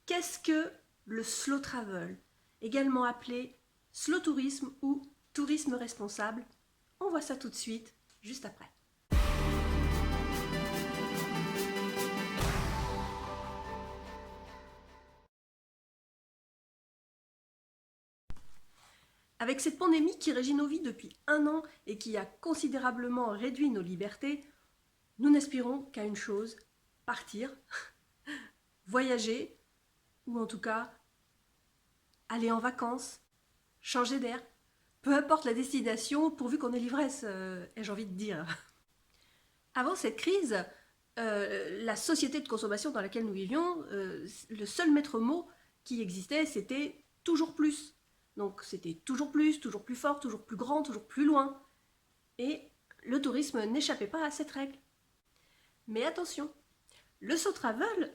Qu'est-ce que le slow travel, également appelé slow tourisme ou tourisme responsable? On voit ça tout de suite, juste après. Avec cette pandémie qui régit nos vies depuis 1 an et qui a considérablement réduit nos libertés, nous n'aspirons qu'à une chose, partir, voyager, ou en tout cas aller en vacances, changer d'air. Peu importe la destination, pourvu qu'on ait l'ivresse, ai-je envie de dire. Avant cette crise, la société de consommation dans laquelle nous vivions, le seul maître mot qui existait, c'était toujours plus. Donc c'était toujours plus fort, toujours plus grand, toujours plus loin. Et le tourisme n'échappait pas à cette règle. Mais attention, le slow travel,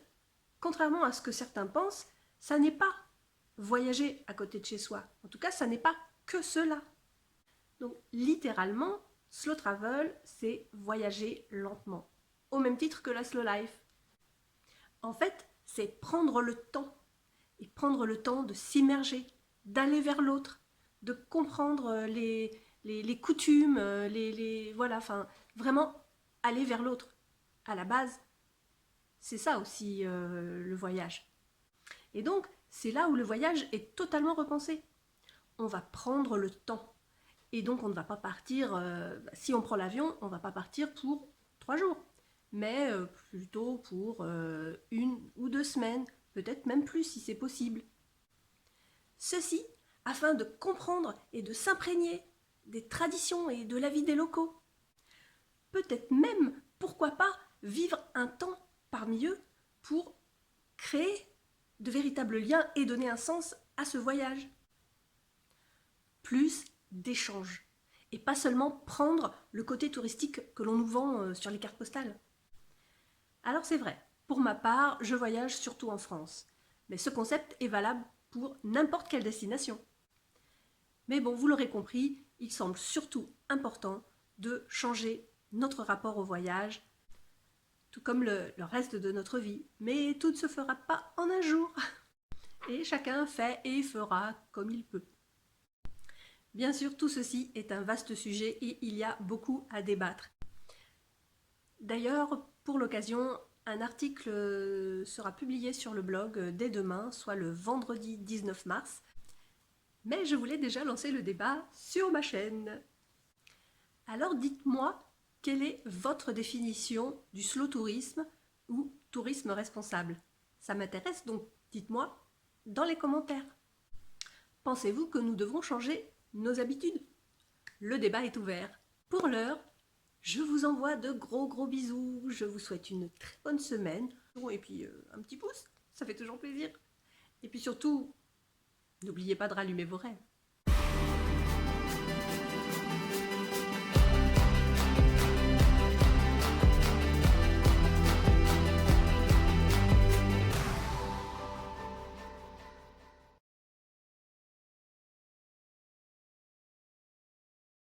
contrairement à ce que certains pensent, ça n'est pas voyager à côté de chez soi. En tout cas, ça n'est pas que cela. Donc littéralement, slow travel, c'est voyager lentement, au même titre que la slow life. En fait, c'est prendre le temps, et prendre le temps de s'immerger, d'aller vers l'autre, de comprendre les coutumes, voilà, enfin, vraiment aller vers l'autre. À la base, c'est ça aussi le voyage. Et donc, c'est là où le voyage est totalement repensé. On va prendre le temps. Et donc, on ne va pas partir, si on prend l'avion, on ne va pas partir pour 3 jours, mais plutôt pour 1 ou 2 semaines, peut-être même plus si c'est possible. Ceci afin de comprendre et de s'imprégner des traditions et de la vie des locaux. Peut-être même, pourquoi pas, vivre un temps parmi eux pour créer de véritables liens et donner un sens à ce voyage. Plus d'échanges. Et pas seulement prendre le côté touristique que l'on nous vend sur les cartes postales. Alors c'est vrai, pour ma part, je voyage surtout en France. Mais ce concept est valable pour n'importe quelle destination. Mais bon, vous l'aurez compris, il semble surtout important de changer notre rapport au voyage, tout comme le reste de notre vie. Mais tout ne se fera pas en un jour. Et chacun fait et fera comme il peut. Bien sûr, tout ceci est un vaste sujet et il y a beaucoup à débattre. D'ailleurs, pour l'occasion, un article sera publié sur le blog dès demain, soit le vendredi 19 mars. Mais je voulais déjà lancer le débat sur ma chaîne. Alors dites-moi, quelle est votre définition du slow tourisme ou tourisme responsable? Ça m'intéresse, donc dites-moi dans les commentaires. Pensez-vous que nous devons changer nos habitudes? Le débat est ouvert. Pour l'heure, je vous envoie de gros bisous. Je vous souhaite une très bonne semaine. Et puis un petit pouce, ça fait toujours plaisir. Et puis surtout, n'oubliez pas de rallumer vos rêves.